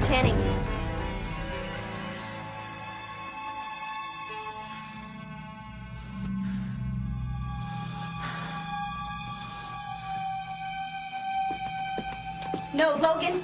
Channing. No, Logan.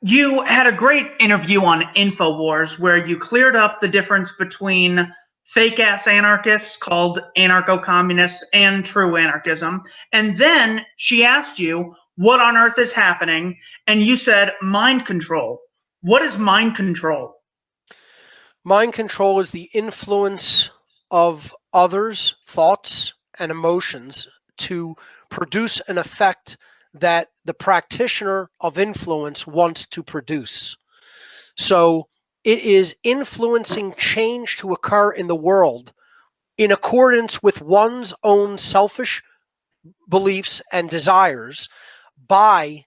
You had a great interview on InfoWars where you cleared up the difference between fake-ass anarchists called anarcho-communists and true anarchism. And then she asked you, what on earth is happening? And you said, mind control. What is mind control? Mind control is the influence of others' thoughts and emotions to produce an effect that the practitioner of influence wants to produce. So it is influencing change to occur in the world in accordance with one's own selfish beliefs and desires by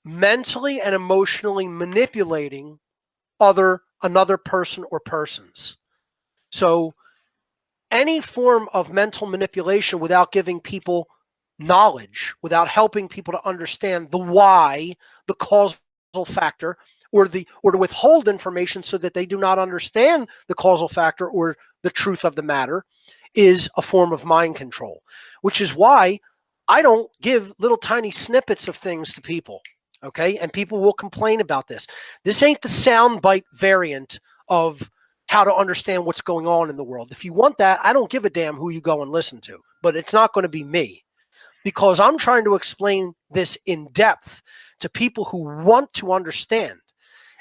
mentally and emotionally manipulating another person or persons. So any form of mental manipulation without giving people knowledge, without helping people to understand the why, the causal factor, or to withhold information so that they do not understand the causal factor or the truth of the matter, is a form of mind control, which is why I don't give little tiny snippets of things to people. Okay, and people will complain about this. This ain't the soundbite variant of how to understand what's going on in the world. If you want that, I don't give a damn who you go and listen to, but it's not going to be me, because I'm trying to explain this in depth to people who want to understand.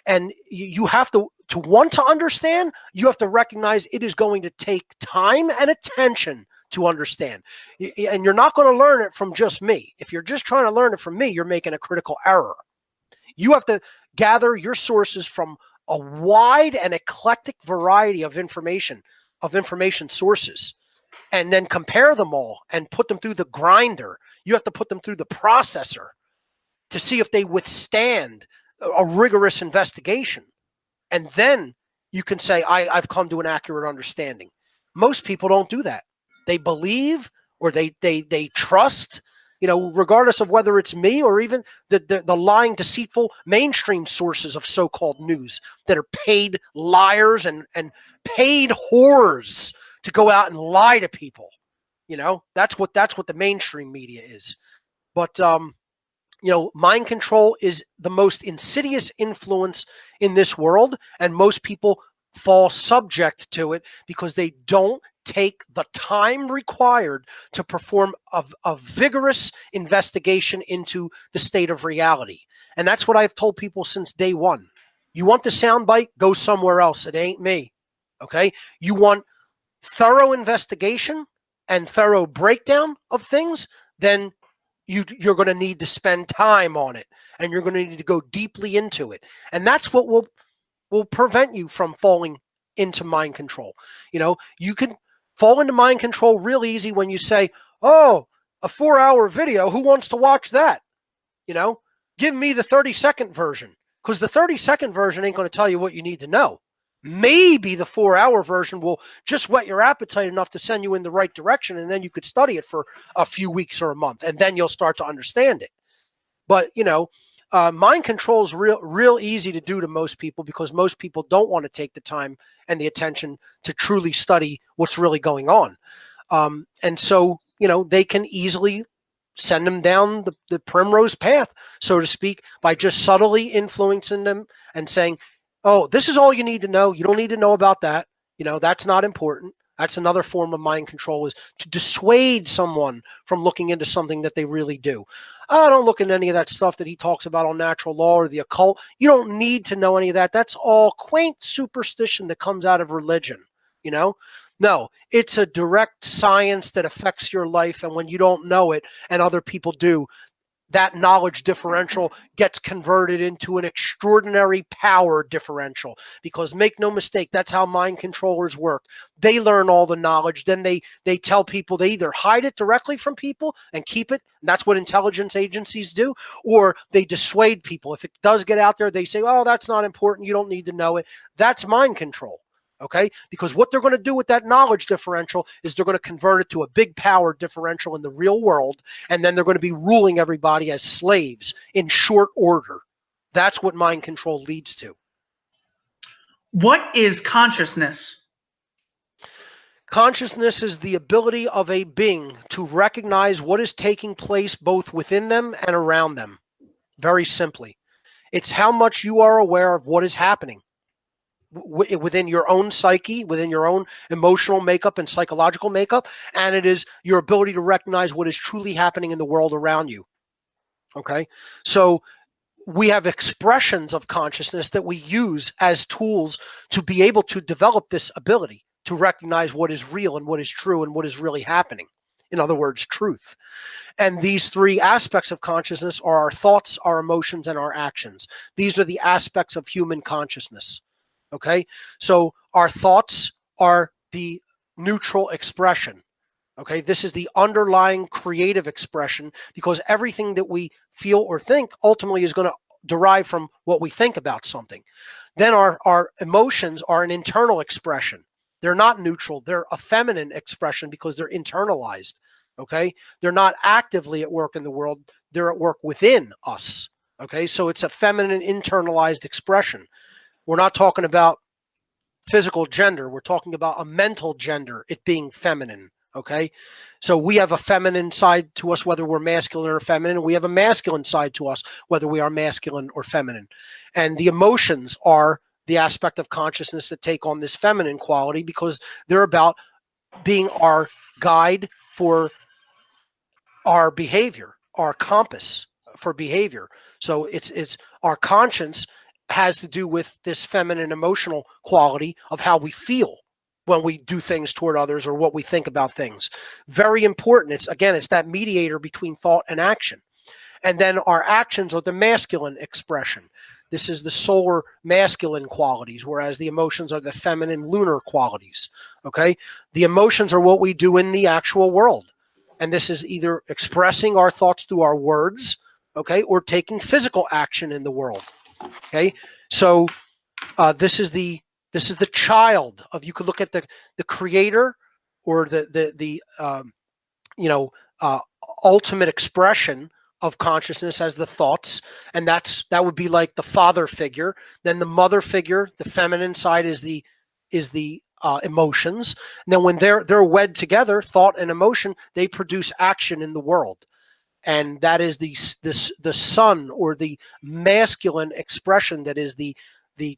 And you have to want to understand, you have to recognize it is going to take time and attention to understand. And you're not going to learn it from just me. If you're just trying to learn it from me, you're making a critical error. You have to gather your sources from a wide and eclectic variety of information sources, and then compare them all and put them through the grinder. You have to put them through the processor to see if they withstand a rigorous investigation. And then you can say, I've come to an accurate understanding. Most people don't do that. They believe, or they trust, regardless of whether it's me or even the lying, deceitful mainstream sources of so-called news that are paid liars and paid whores to go out and lie to people. That's what the mainstream media is. But mind control is the most insidious influence in this world, and most people fall subject to it because they don't take the time required to perform a vigorous investigation into the state of reality. And that's what I've told people since day one. You want the soundbite? Go somewhere else. It ain't me. Okay? You want thorough investigation and thorough breakdown of things? Then you're going to need to spend time on it, and you're going to need to go deeply into it. And that's what will prevent you from falling into mind control. You can fall into mind control real easy when you say, oh, a 4-hour video, who wants to watch that? Give me the 30-second version, because the 30-second version ain't going to tell you what you need to know. Maybe the 4-hour version will just whet your appetite enough to send you in the right direction, and then you could study it for a few weeks or a month, and then you'll start to understand it. But, mind control is real easy to do to most people, because most people don't want to take the time and the attention to truly study what's really going on. And so, they can easily send them down the primrose path, so to speak, by just subtly influencing them and saying, oh, this is all you need to know. You don't need to know about that. That's not important. That's another form of mind control, is to dissuade someone from looking into something that they really do. I don't look into any of that stuff that he talks about on natural law or the occult. You don't need to know any of that. That's all quaint superstition that comes out of religion. No, it's a direct science that affects your life. And when you don't know it and other people do, that knowledge differential gets converted into an extraordinary power differential. Because make no mistake, that's how mind controllers work. They learn all the knowledge, then they tell people, they either hide it directly from people and keep it, and that's what intelligence agencies do, or they dissuade people. If it does get out there, they say, oh, that's not important, you don't need to know it. That's mind control. Okay, because what they're going to do with that knowledge differential is they're going to convert it to a big power differential in the real world, and then they're going to be ruling everybody as slaves in short order. That's what mind control leads to. What is consciousness? Consciousness is the ability of a being to recognize what is taking place both within them and around them. Very simply, it's how much you are aware of what is happening within your own psyche, within your own emotional makeup and psychological makeup, and it is your ability to recognize what is truly happening in the world around you. Okay, so we have expressions of consciousness that we use as tools to be able to develop this ability to recognize what is real and what is true and what is really happening. In other words, truth. And these three aspects of consciousness are our thoughts, our emotions, and our actions. These are the aspects of human consciousness. Okay, so our thoughts are the neutral expression. Okay, this is the underlying creative expression, because everything that we feel or think ultimately is going to derive from what we think about something. Then our emotions are an internal expression. They're not neutral. They're a feminine expression because they're internalized. Okay, they're not actively at work in the world. They're at work within us. Okay, so it's a feminine internalized expression. We're not talking about physical gender. We're talking about a mental gender, it being feminine. Okay, so we have a feminine side to us, whether we're masculine or feminine. We have a masculine side to us, whether we are masculine or feminine. And the emotions are the aspect of consciousness that take on this feminine quality, because they're about being our guide for our behavior, our compass for behavior. So it's our conscience has to do with this feminine emotional quality of how we feel when we do things toward others or what we think about things. Very important. It's that mediator between thought and action. And then our actions are the masculine expression. This is the solar masculine qualities, whereas the emotions are the feminine lunar qualities. Okay, the emotions are what we do in the actual world. And this is either expressing our thoughts through our words, okay, or taking physical action in the world. Okay, so this is the child of, you could look at the creator or the ultimate expression of consciousness as the thoughts, and that would be like the father figure. Then the mother figure, the feminine side, is the emotions. And then when they're wed together, thought and emotion, they produce action in the world. And that is the son, or the masculine expression, that is the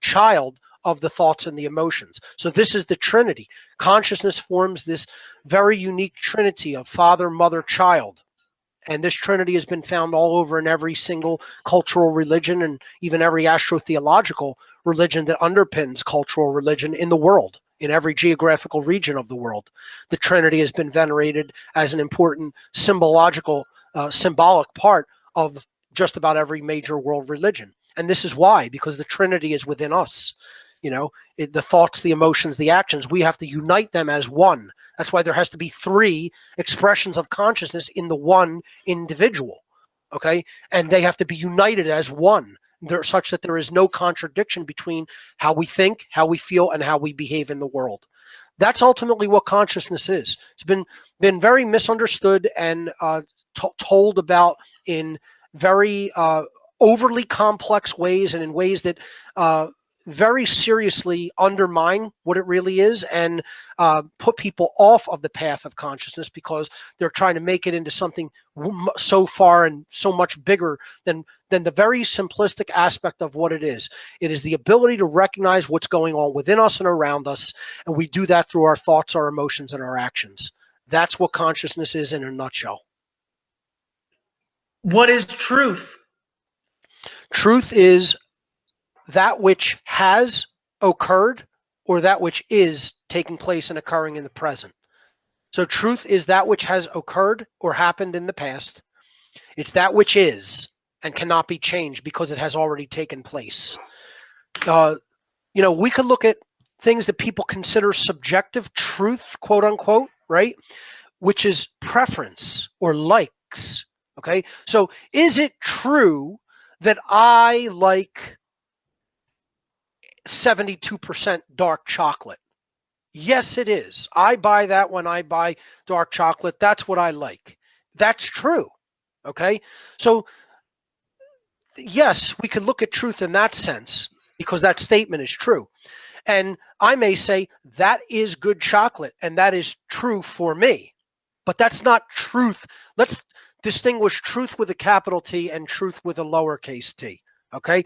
child of the thoughts and the emotions. So this is the Trinity. Consciousness forms this very unique Trinity of father, mother, child. And this Trinity has been found all over in every single cultural religion, and even every astrotheological religion that underpins cultural religion in the world, in every geographical region of the world. The Trinity has been venerated as an important symbolic part of just about every major world religion. And this is why, because the Trinity is within us. The thoughts, the emotions, the actions, we have to unite them as one. That's why there has to be three expressions of consciousness in the one individual. Okay, and they have to be united as one, such that there is no contradiction between how we think, how we feel, and how we behave in the world. That's ultimately what consciousness is. It's been very misunderstood and told about in very overly complex ways, and in ways that very seriously undermine what it really is, and put people off of the path of consciousness, because they're trying to make it into something so far and so much bigger than the very simplistic aspect of what it is. It is the ability to recognize what's going on within us and around us, and we do that through our thoughts, our emotions, and our actions. That's what consciousness is in a nutshell. What is truth? Truth is that which has occurred, or that which is taking place and occurring in the present. So truth is that which has occurred or happened in the past. It's that which is and cannot be changed because it has already taken place. We could look at things that people consider subjective truth, quote unquote, right? Which is preference or likes. Okay. So is it true that I like 72% dark chocolate? Yes, it is. I buy that when I buy dark chocolate. That's what I like. That's true. Okay. So yes, we could look at truth in that sense because that statement is true. And I may say that is good chocolate and that is true for me, but that's not truth. Let's distinguish truth with a capital T and truth with a lowercase t. Okay.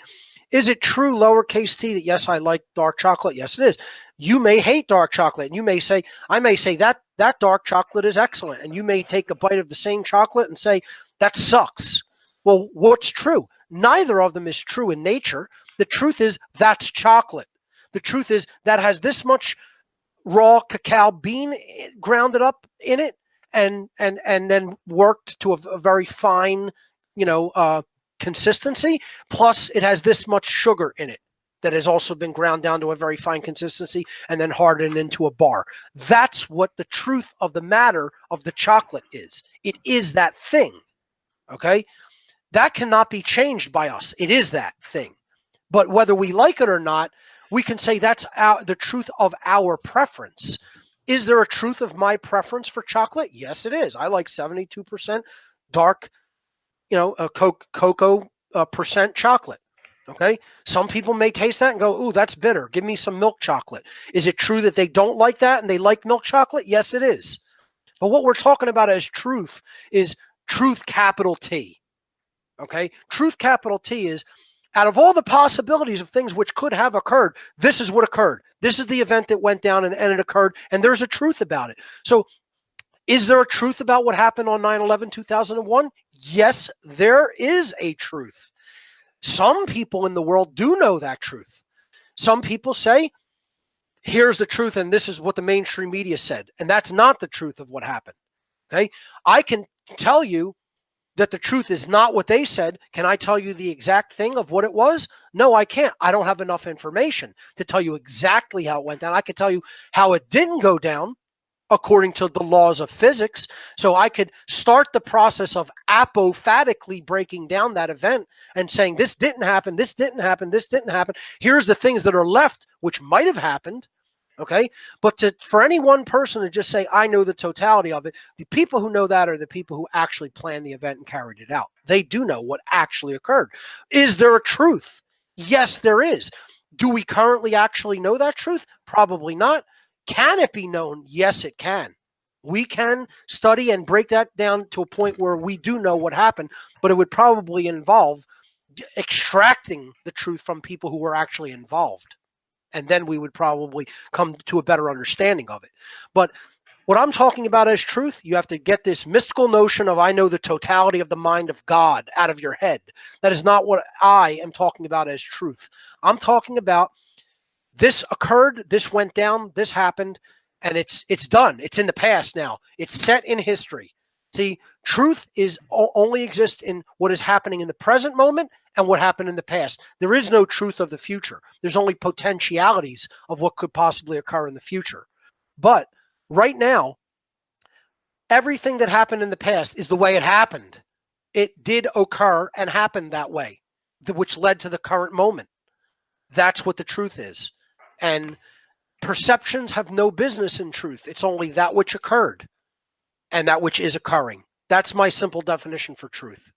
Is it true, lowercase t, that yes, I like dark chocolate? Yes, it is. You may hate dark chocolate and you may say, I may say that dark chocolate is excellent. And you may take a bite of the same chocolate and say, that sucks. Well, what's true? Neither of them is true in nature. The truth is that's chocolate. The truth is that has this much raw cacao bean grounded up in it and then worked to a very fine, consistency. Plus it has this much sugar in it that has also been ground down to a very fine consistency and then hardened into a bar. That's what the truth of the matter of the chocolate is. It is that thing. Okay. That cannot be changed by us. It is that thing. But whether we like it or not, we can say that's the truth of our preference. Is there a truth of my preference for chocolate? Yes, it is. I like 72% dark, cocoa percent chocolate. Okay. Some people may taste that and go, ooh, that's bitter. Give me some milk chocolate. Is it true that they don't like that and they like milk chocolate? Yes, it is. But what we're talking about as truth is truth, capital T. Okay. Truth, capital T, is out of all the possibilities of things which could have occurred, this is what occurred. This is the event that went down and it occurred, and there's a truth about it. So is there a truth about what happened on 9/11/2001? Yes, there is a truth. Some people in the world do know that truth. Some people say, here's the truth, and this is what the mainstream media said. And that's not the truth of what happened. Okay. I can tell you that the truth is not what they said. Can I tell you the exact thing of what it was? No, I can't. I don't have enough information to tell you exactly how it went down. I could tell you how it didn't go down according to the laws of physics. So I could start the process of apophatically breaking down that event and saying, this didn't happen, this didn't happen, this didn't happen. Here's the things that are left, which might have happened. Okay. But for any one person to just say, I know the totality of it, the people who know that are the people who actually planned the event and carried it out. They do know what actually occurred. Is there a truth? Yes, there is. Do we currently actually know that truth? Probably not. Can it be known? Yes, it can. We can study and break that down to a point where we do know what happened, but it would probably involve extracting the truth from people who were actually involved. And then we would probably come to a better understanding of it. But what I'm talking about as truth, you have to get this mystical notion of I know the totality of the mind of God out of your head. That is not what I am talking about as truth. I'm talking about this occurred, this went down, this happened, and it's done. It's in the past now. It's set in history. See, truth only exists in what is happening in the present moment and what happened in the past. There is no truth of the future. There's only potentialities of what could possibly occur in the future. But right now, everything that happened in the past is the way it happened. It did occur and happened that way, which led to the current moment. That's what the truth is. And perceptions have no business in truth. It's only that which occurred and that which is occurring. That's my simple definition for truth.